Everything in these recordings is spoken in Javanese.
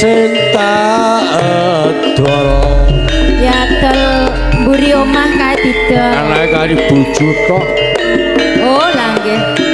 sing tak adol ya tel mburi omah kae didol anake kali bojo tok oh lah nggih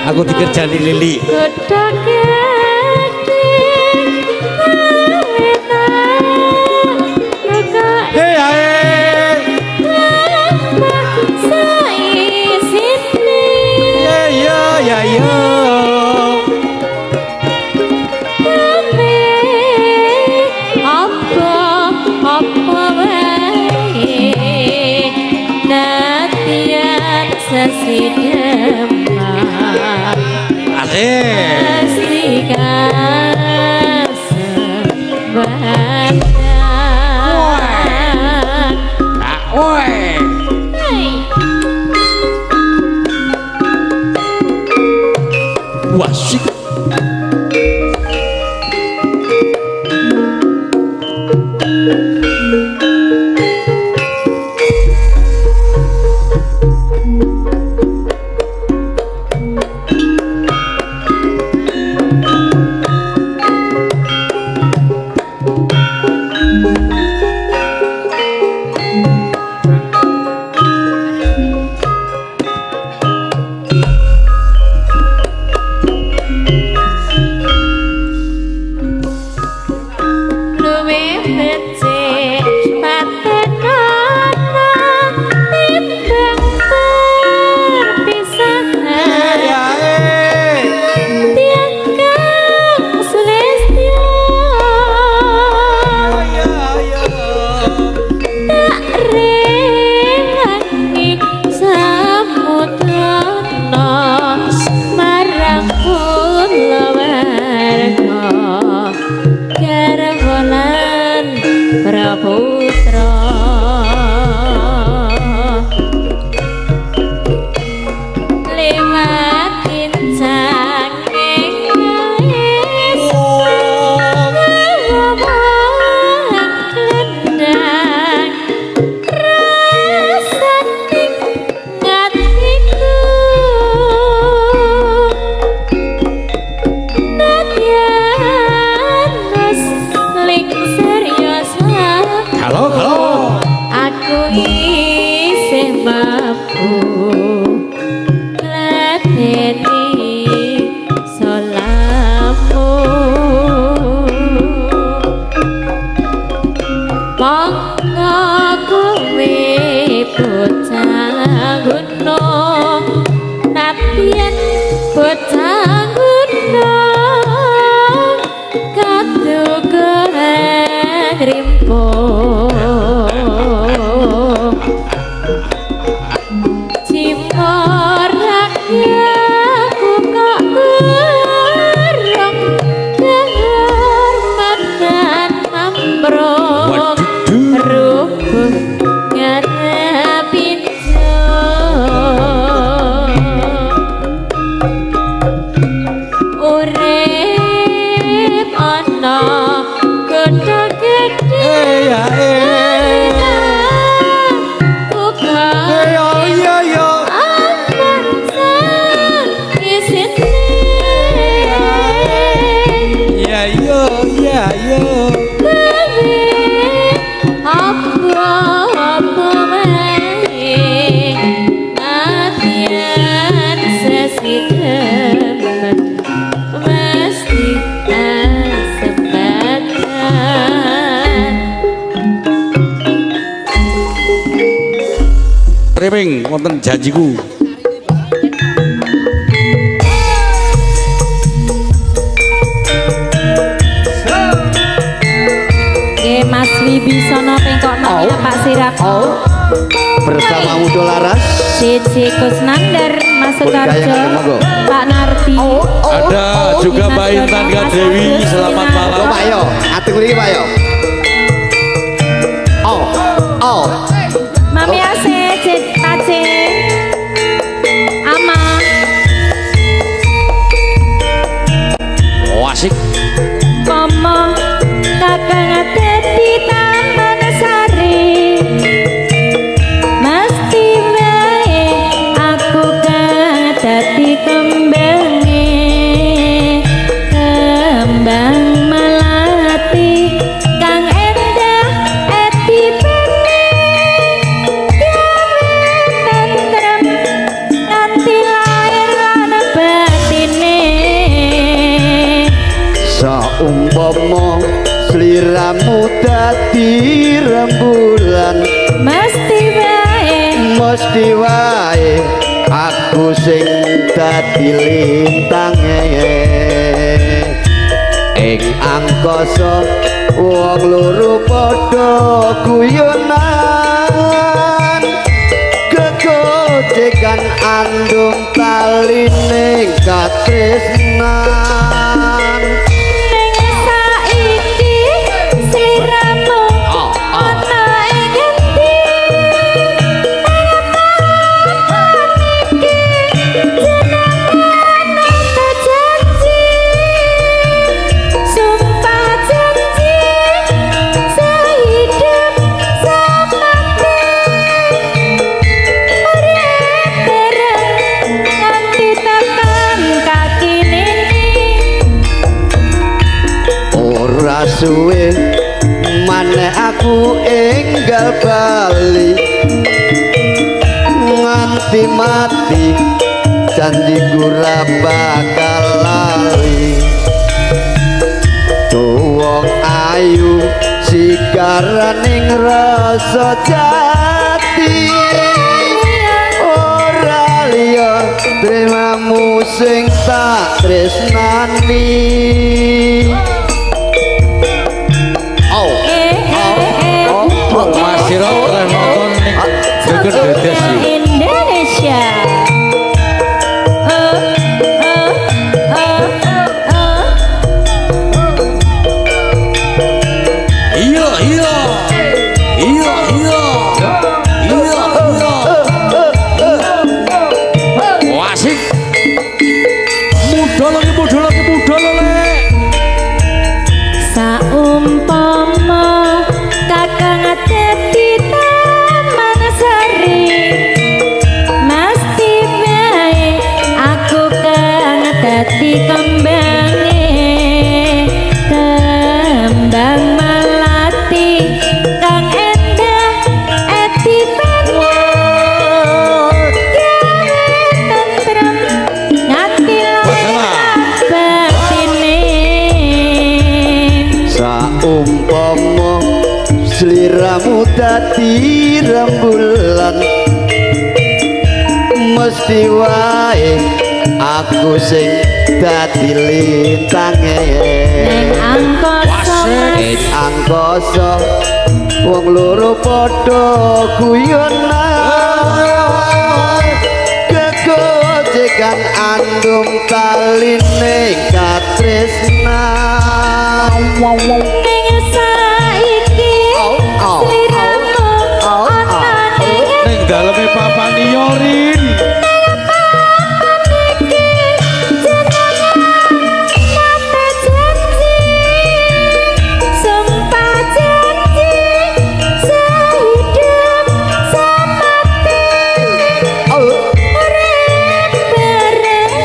aku dikerjani Lili mampu lateni solamu monggo kowe bocah gunung nadyan bocah gunung kaduga rimpo cimor rakyatku kok gerong kehormatan mambrong rubuh ngarepin urip ana gedhe-gedhe Reming wonten janjiku. Mas Wibisono pengkok namanya Pak Sirak bersama Mudo Laras Cici Kusnandar Mas Sukarjo Pak Narti Ada juga Mbak Intan Kak Dewi. Selamat malam Pak Yo atur ini Pak Yo Mami Ase Pace Ama asik ngomong kakang dadi taman sari mesti wae aku kang dadi kembang melati kang endah eti bene gawe tentrem nganti lair lan batine saumpama sliramu dadi rembulan mesti wae aku sing dadi lintange ing angkasa wong loro padha guyonan gegojekan andung talining katresnan suwe maneh aku enggal bali nganti mati janjiku ra bakal lali wong ayu sikaraning rasa jati ora liya tremamu sing tak tresnani Mas Sirot kalian nonton nih Geger Dedes Indonesia Iya asik muda lagi mesti wae aku sing dadi lintange Neng angkasa ing angkasa wong loro padha guyonan kegojekan andum taline katresnan Neng saiki sliramu ana Ning daleme Papa Niorin.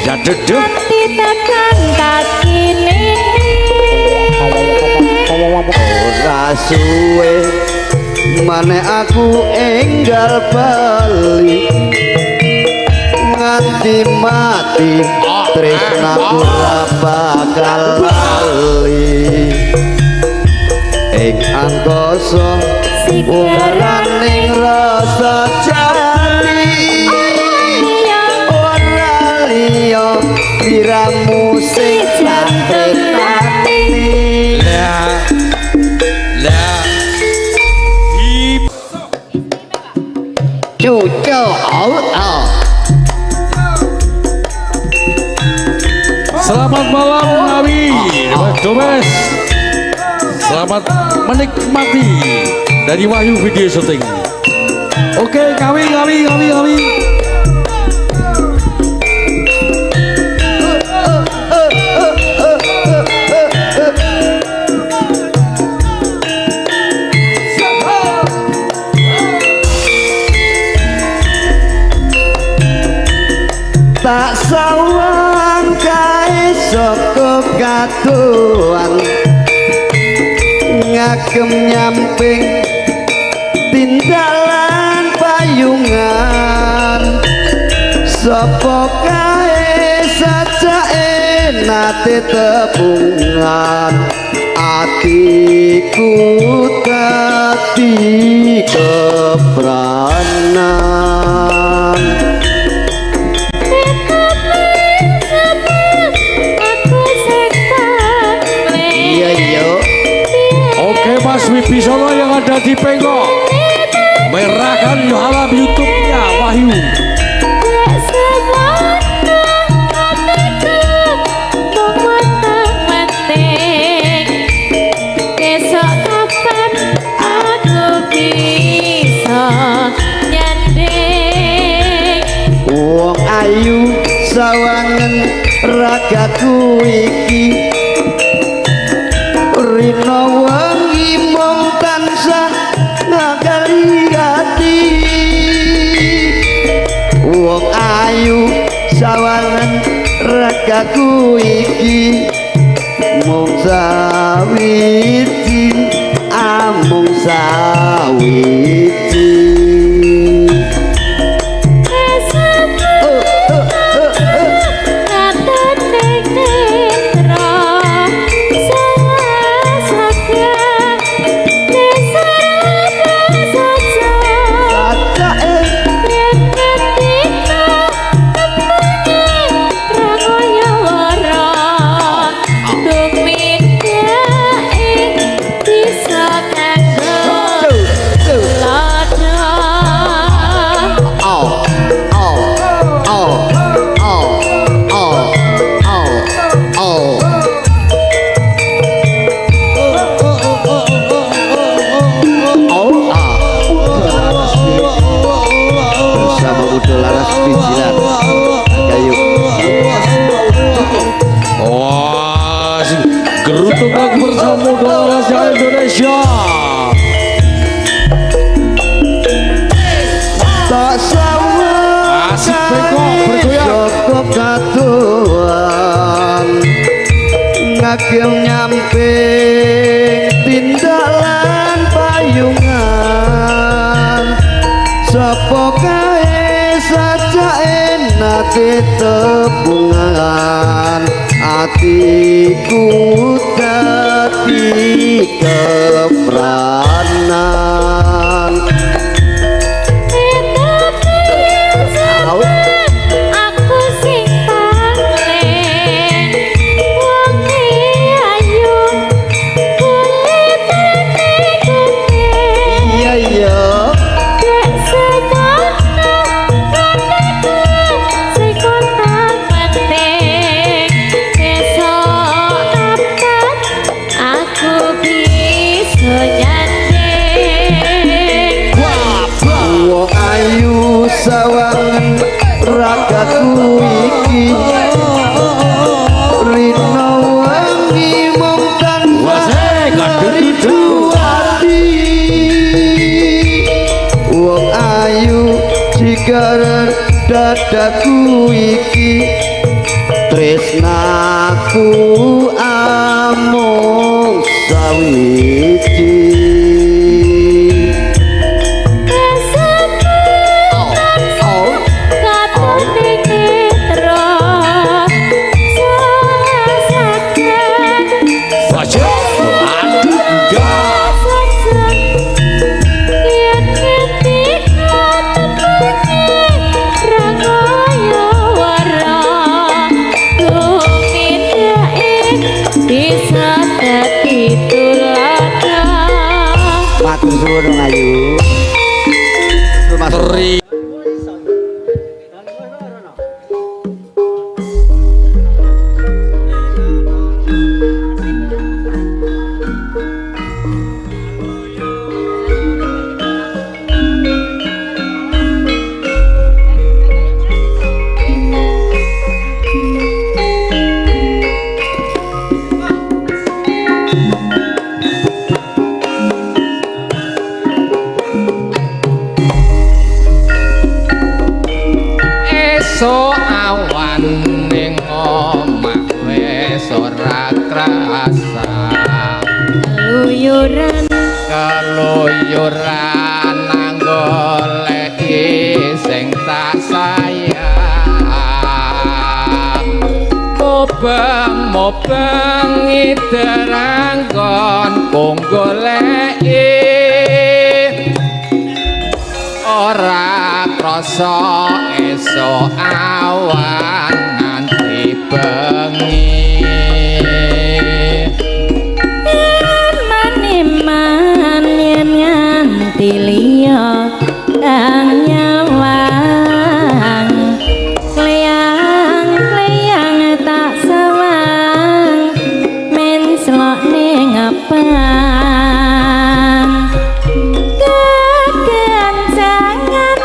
Ya deduk. ora suwe maneh aku enggal bali nganti mati tresnaku ora bakal bali ing angkasa ungaraning rasa jati ora liya diramu sing jantretani Lah hip cucu Selamat malam Ngawi Domes. Selamat menikmati dari Wahyu Video Syuting. Oke, Ngawi. tak sawang kae saka katuan ngagem nyamping tindalan payungan sapa kae sajake nate tebungan atiku dadi kebranan Oke Mas Wibisono yang ada di Pengok, merahkan alam YouTube-nya Wahyu. Wong ayu sawangen ragaku iki rina wengi mung tansah ngakali ati wong ayu sawangen ragaku iki mung sawiji amung sawiji Gerutuk bersama Indonesia Indonesia. Tak sawang Asik Pengok bergoyang. cukup katuan ngagem nyamping tindalan payungan sapa kae sajake nate tebungan atiku dadi kebranan sawangan ragaku iki rino wangi mung tansah rindu ati wong ayu sigaran dadaku iki tresnaku amung sawiji matur suwun ayu Teri so awan ning omah wis ora krasa keluyuran nang goleki sing tak sayang mobeng iteranggon kung goleki ora krasa esuk awan nganti bengi man yen nganti liya kang nyawang kleyang tak sawang men selok ning apang kekencangan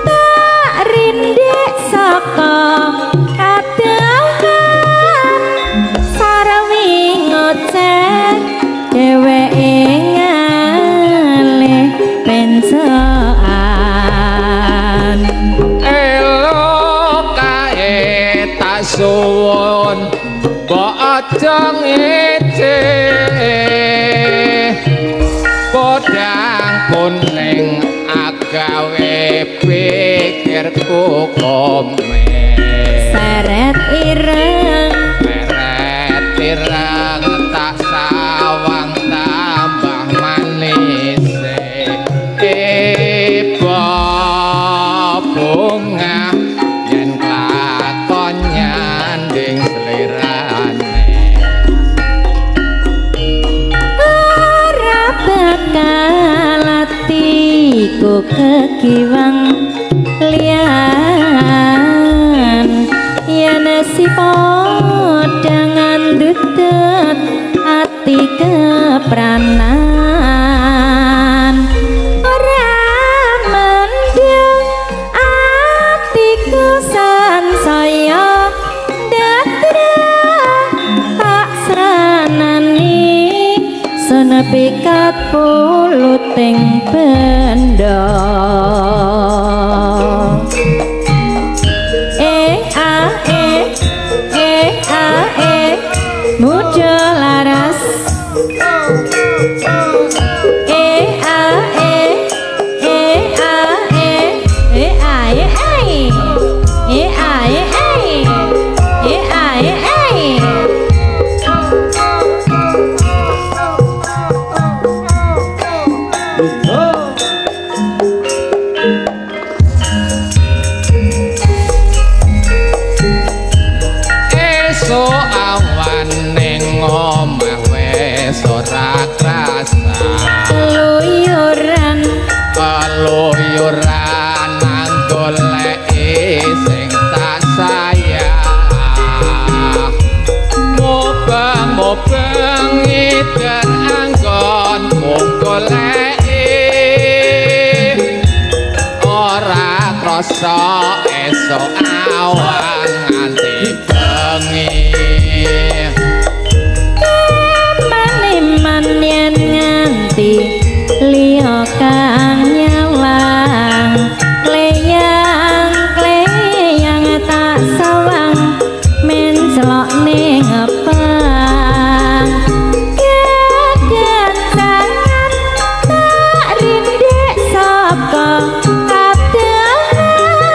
tak rindik saka kadangan sarwi ngoceh dheweke ngalih pensoan elo kae tak suwun mbok aja ngece podang kuning agawe pikirku kome seret ireng tak sawang tambah manis iba bunga yen lakon nyanding selirane ora bakal atiku kekiwang lian yen si podangan dutut ati kepranan ora mendung atiku sansaya datra tak sranani senepikat puluting benda mujo laras keluyuran nang goleki sing tak sayang mobeng iden anggon mung goleki ora rasa esok awan nganti bengi maniman yen nganti liya kang nyawang kleyang tak sawang men celok ning ngepang kegancangan tak rindik sapa kadangan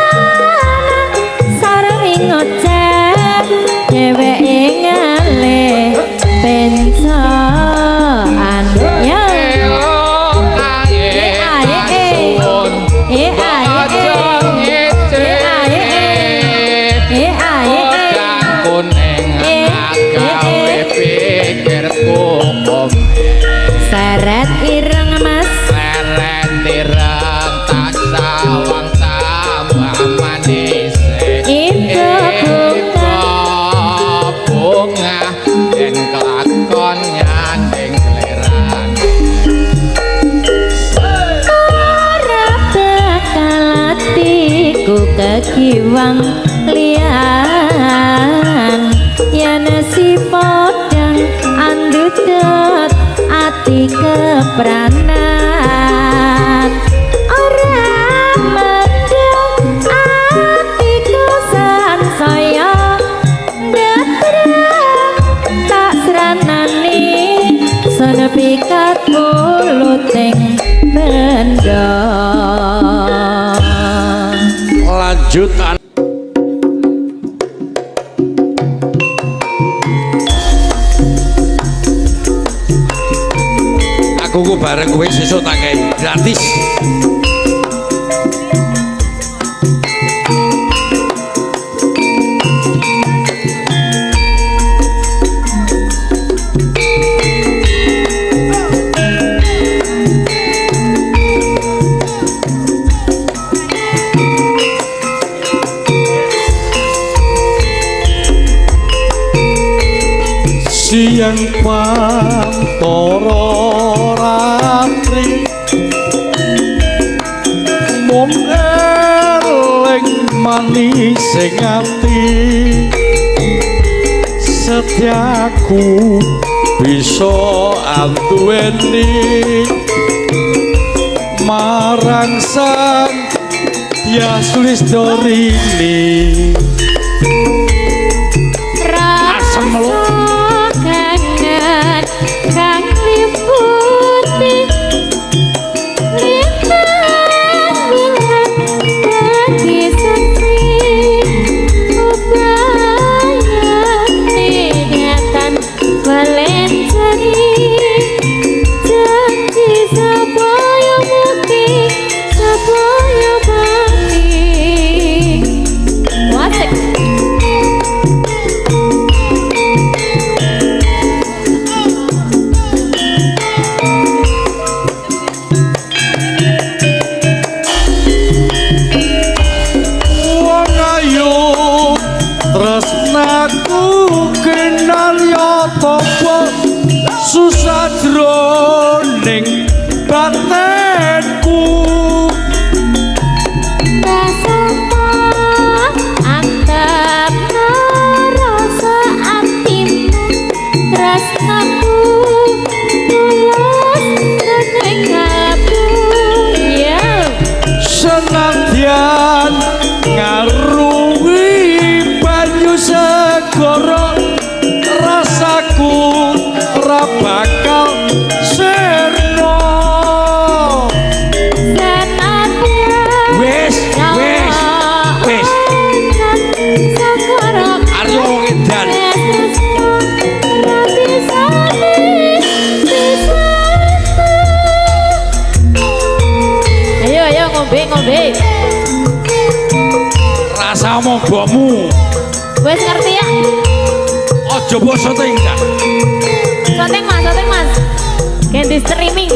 sareng ngoceh dheweke ngalih pensoan ya seret ireng mas seret ireng tak sawang tambah manis ibu bunga dan kelakon nyanding keliran ora bakal atiku kekiwang lian yen si podang andudut ati kepranan ora mendung atiku sansaya ndetreng tak seranani senepikat muluting benda lanjutan aku bareng kowe sesuk tak kei gratis. Siang pantoro ratri mung eling manis sing ati setiaku bisa anduweni marang sang Hyang Sulistyarini asem lu kang liputi lihat dadi sepi ubayan niatan balencari janji sabaya muti sabaya bani wasik tresnaku kenal ya topo susah jroning batenku rasapa antep rasa atimu tresnaku tulus ning kalbu ya senadyan ngaruhi banyu segara rasaku ora bakal sirna wis Aryo wong edan ayo ngombe rasa mogokmu wis ngerti ya aja boso tinggal Soting mas ganti streaming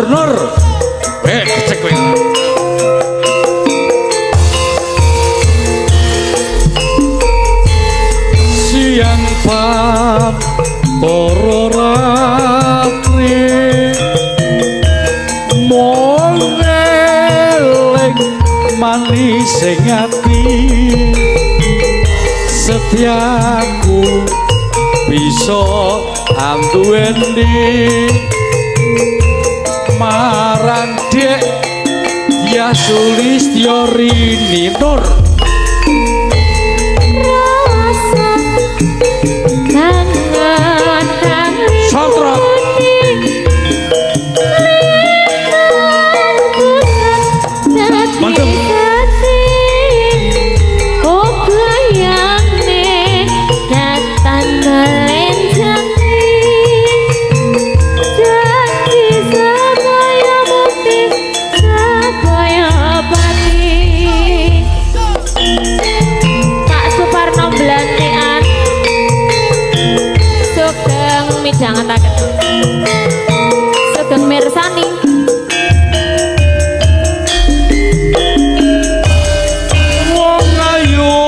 Nur cek kowe siang pam para ratri setiaku bisa anduweni marang dek ya Sulistyo Rini Nur rasa kangen Sotrot Mantap. Oh bayangne datang melenjangi janji sabaya mukti sabaya pati Pak Suparno Blantean Sugeng midhangetaken Sugeng mirsani wong ayu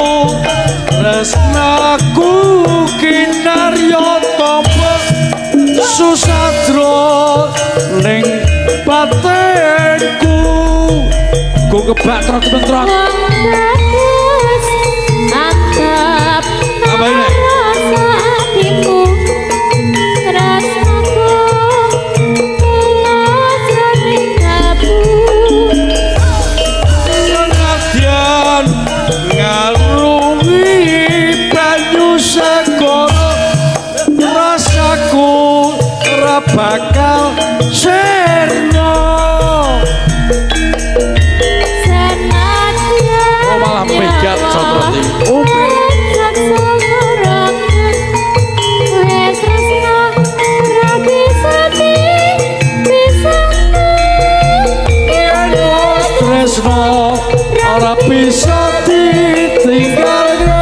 tresnaku kinarya tapa susadra ning batenku ku kebak trot-trot Bagus, antap Apa ini? rasa hatiku rasaku tulus raning kabu senadyan ngarungi banyu segara rasaku ora bakal sirna senadyan Oh, malah pegat Sotrot iki. Pegat sangorokan wes tresno ra bisa tresno ora bisa ditinggalnya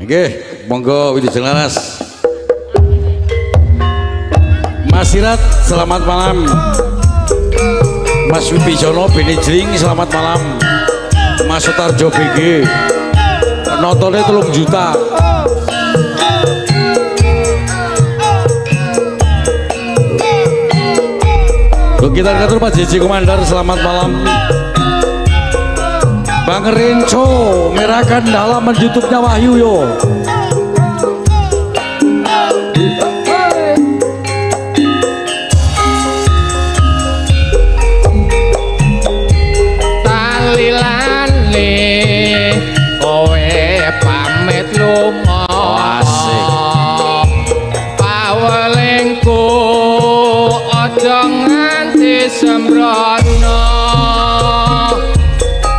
nggih monggo Wilujeng Laras Mas Sirat selamat malam Mas Wibisono Beni Jring selamat malam Mas Sutarjo BG notone 3 juta kita ngatur Pak JJ Komandar selamat malam Bang Renco merahkan halaman YouTube-nya Wahyu yo talilane kowe pamit lunga asik. pawelingku aja nganti sembrono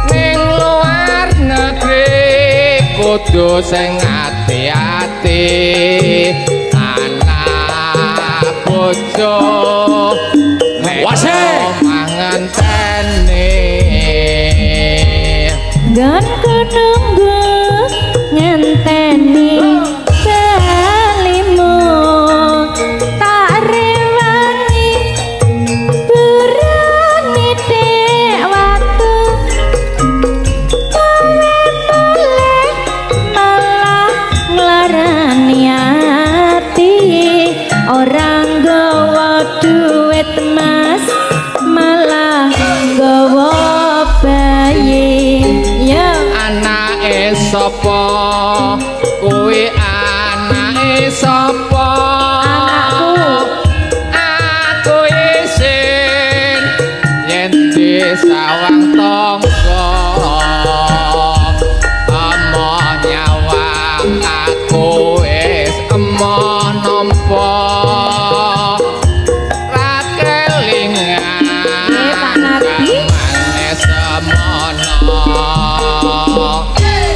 ning luar negeri kudu sing ati-ati anak bojo nek Wasik. omah ngenteni dan kenunggu ngenteni balimu tak rewangi berani dek waktu kowe boleh malah nglarani hati orang gawa duit mas malah gawa bayi ya anake sapa kuwi anake sapa aku isin yen disawang tangga amo nyawang aku wis emoh nampa ra kelingan Pak Nardi. manes semono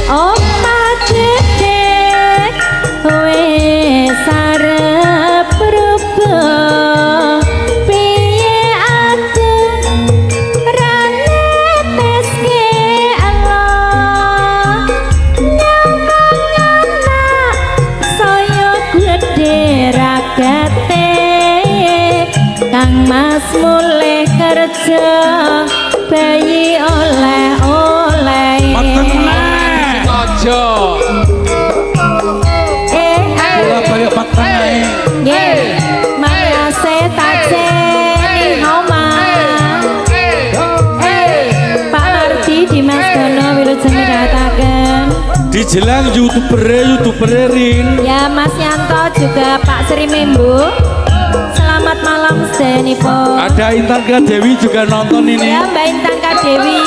Omah dedek wis arep rubah piye aku ra neteske Allah nyawang anak saya gedhe ragate Kang Mas mulih kerja bayi oleh-oleh aja bola balik patang nggih manase tajeni Oma Pak Nardi di Mas dijelang youtuber Rin. Ya Mas Yanto juga Pak Sri Membu. Selamat malam sedenipun. Ada Intan Kak Dewi juga nonton ini. Ya Mbak Intan Kak Dewi.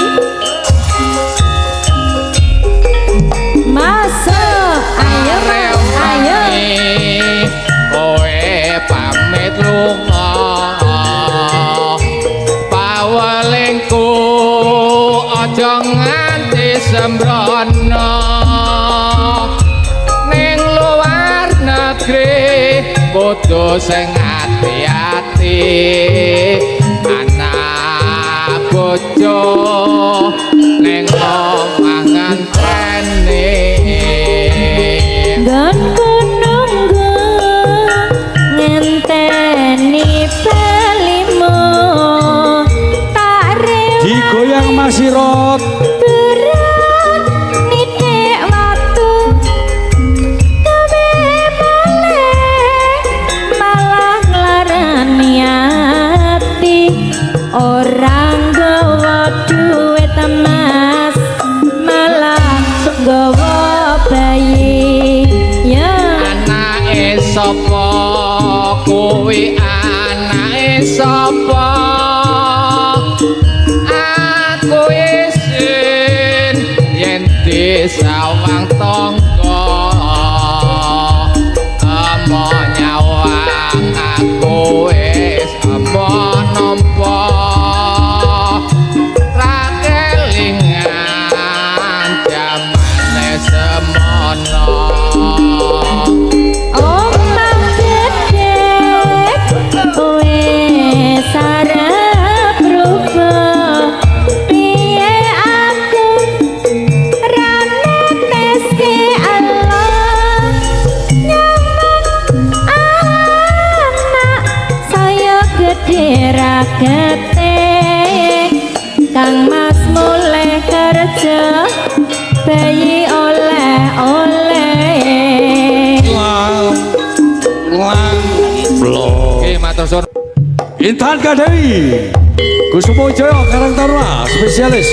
Masuk, ayo Mas, ayo. Kowe pamit lunga pawelingku aja nganti sembrono ning luar negeri kudu sing ati-ati anak bojo ning omah nganteni Gon nunggu ngenteni pelimo tak rewat Digoyang Masirot. berat nitik waktu gawe balik malah nglarani ati orang gawa duit emas malah gawa bayi ya anake sapa kuwi anake sapa aku isin yen disawang tangga amo nyawang aku wis amo nampa ra kelingan jamane semono omah gede wes arep rubah piye aku ra neteske Allah nyamang anak saya gede ra gete Kang Mas mulai kerja bayi oleh-oleh Oke, matur suwun. Intan Kak Dewi. Kusumo Jaya Karang Taruna spesialis.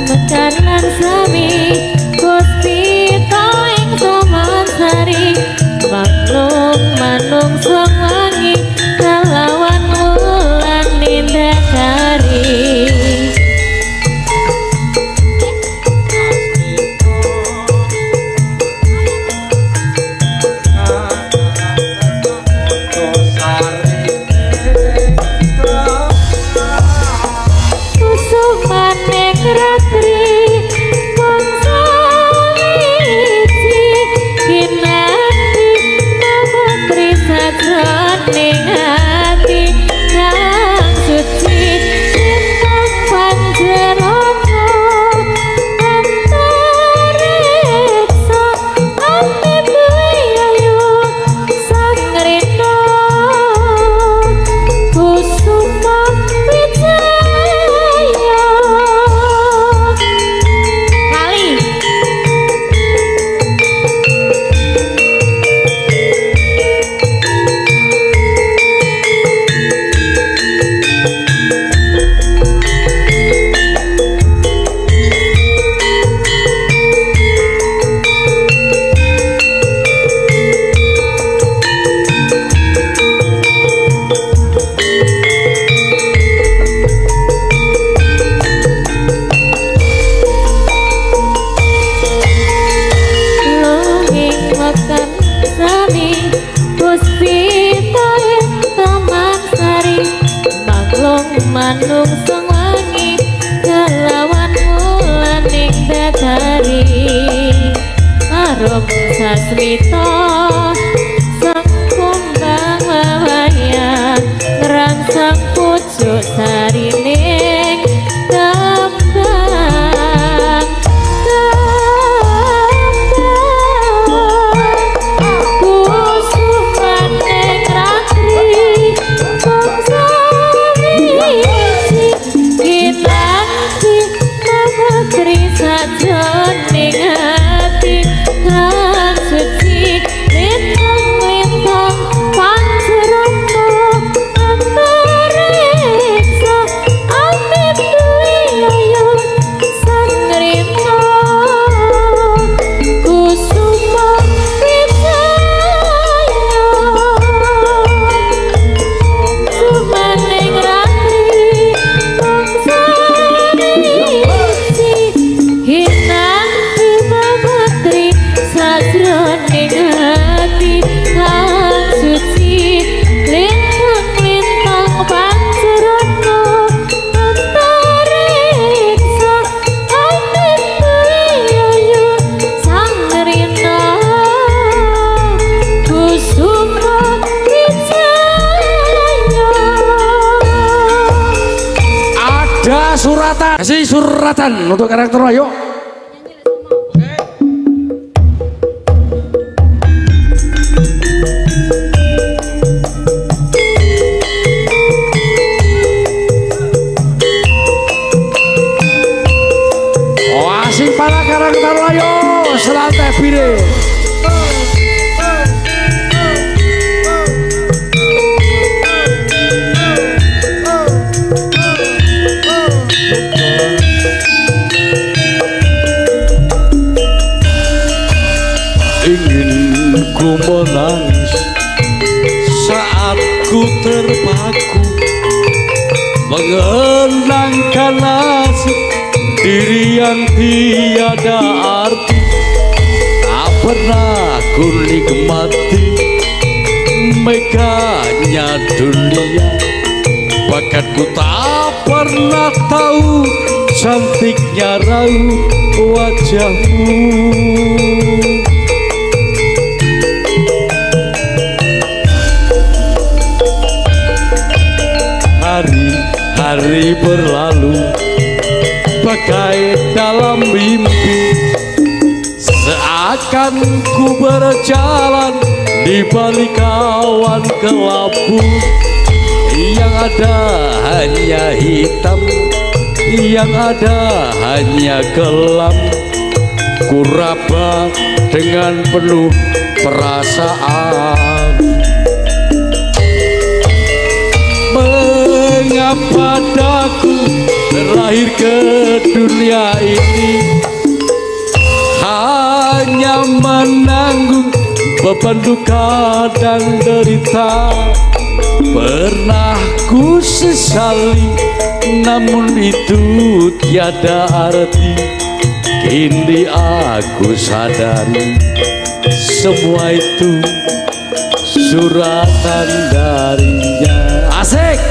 Mekanan sami puspita ing Samansari maklum manung wangi kalawan wulan nindakari kusumane ratri mangsa wiji kinati putri sajroning ati kang suci cinta panjenengan antariksa ati buayu sang rino kusuma wijaya kali longing makan sami puspita ing Samansari maklum manung sang wangi kalawan wulan ing dadari arum sasmita sang kumbang wawayan ngrangsang pucuk sarining kembang suratan. Kasih suratan untuk karakter ayo. Oasi para karakter ayo selantai pire. Ingin ku menangis saat ku terpaku mengenangkan nasib diri yang tiada arti. Tak pernah ku nikmati megahnya dunia, bahkan ku tak pernah tahu cantiknya raut wajahmu. Hari-hari berlalu bagai dalam mimpi, seakan ku berjalan di balik awan kelabu. Yang ada hanya hitam, yang ada hanya gelap. Ku raba dengan penuh perasaan. Mengapa daku terlahir ke dunia ini, hanya menanggung beban duka dan derita. Pernah ku sesali, namun itu tiada arti. Kini aku sadari semua itu suratan darinya. Asik.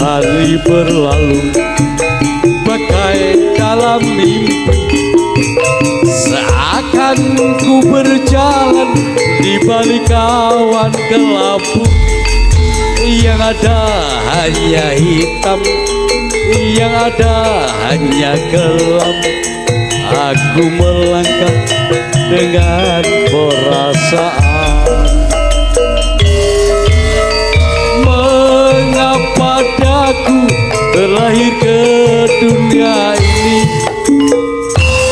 Hari berlalu bagai dalam mimpi, seakan ku berjalan di balik awan kelabu. Yang ada hanya hitam, yang ada hanya gelap. Aku melangkah dengan perasaan. Mengapa daku terlahir ke dunia ini,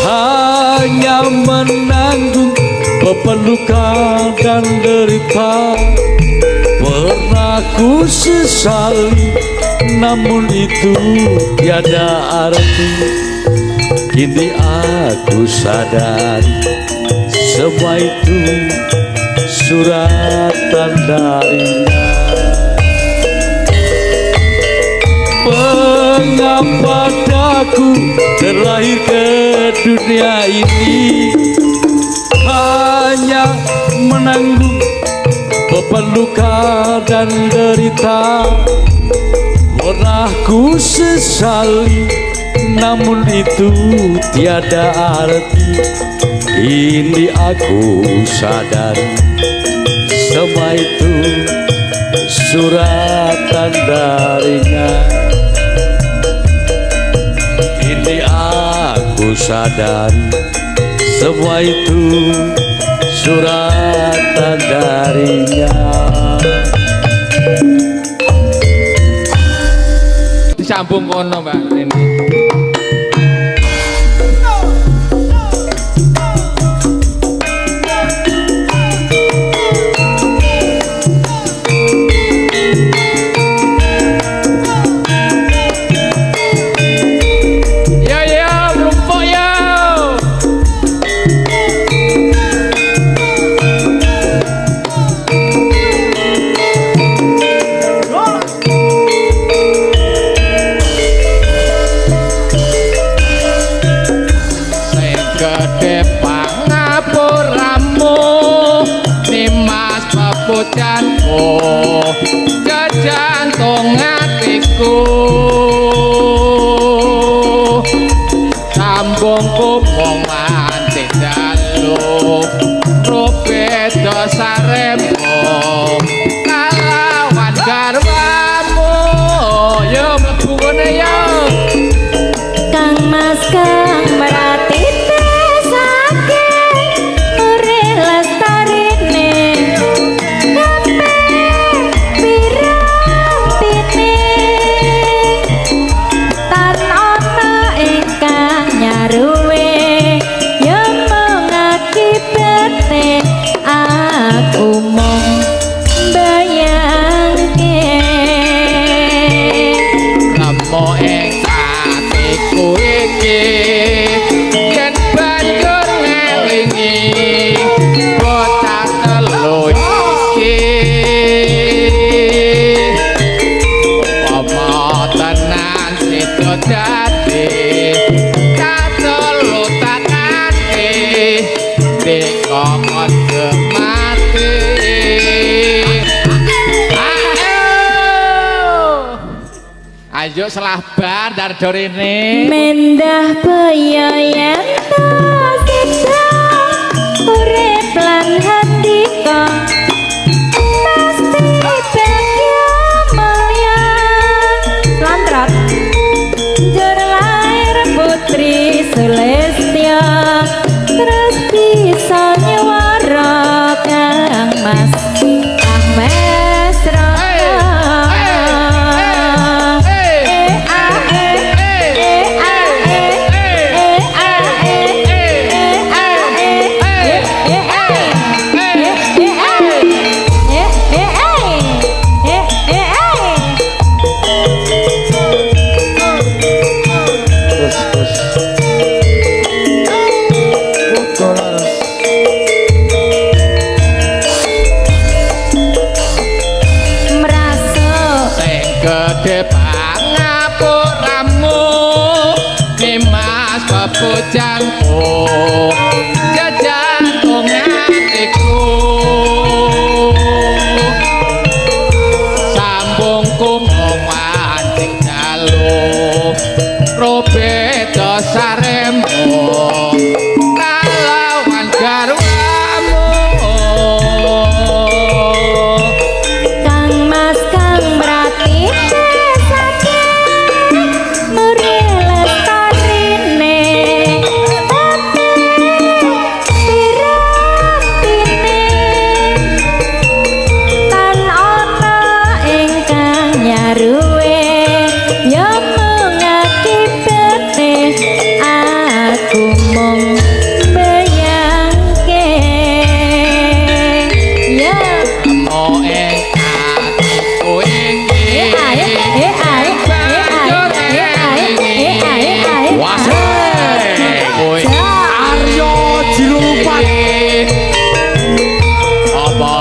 hanya menanggung beban luka dan derita. Pernah ku sesali, namun itu tiada arti. Kini aku sadar semua itu suratan darinya. Mengapa daku terlahir ke dunia ini, hanya menanggung beban luka dan derita. Pernah ku sesali, namun itu tiada arti. Kini aku sadari semua itu suratan darinya. Kini aku sadari semua itu suratan darinya. Disambung kono Mbak ini. pepujanku jejantung hatiku sambung kumong mantik dalu rupet dosa rembo kalawan garwamu yo mlebu kene yo Kang Mas Kang merati tesake ure lestarine kabeh pirang-pine tan ana ingkang nyaruwe yen mengakibate aku mung bayangke lemo ing atiku iki yen banjur ngelingi bocah telu iki upama tenan sida dadi katelu takane dikokon mati ayo selabar dari dorine mendah peyoyan sida urip lan handika pasti bagya mulya lantrat jur lair putri Sulistya terus bisa nyuwara Kang Mas Mesra gede pangapuramu Nimas pepujangku jejantung hatiku sambung kumong wancing dalu robe dosa rembo kalawan garwamu Kang Mas Kang berarti tesake muri lestarine pirang-pine tan ana ingkang nyaruwe ya mengakibate aku mung bayangke ya mau ing atiku iki Aryo Jilupat apa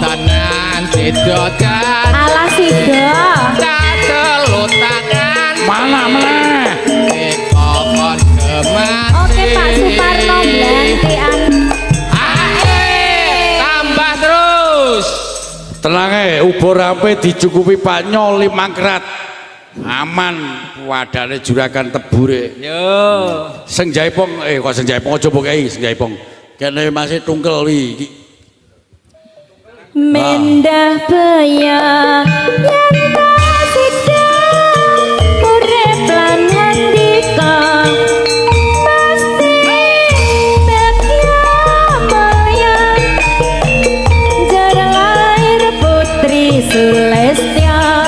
tenan sida dadi alah sida telu tangan mana meneh dikokon kemati oke Pak Suparno blantian tambah terus tenang ubur rampe dicukupi Pak Nyol 5 kerat aman wadane juragan tebure yo Seng Jaipong kok Seng Jaipong aja pokoke Seng Jaipong kene masih tungkel iki mendah peya yen sida urip lan handika pasti bagya mulya jar lair putri Sulistya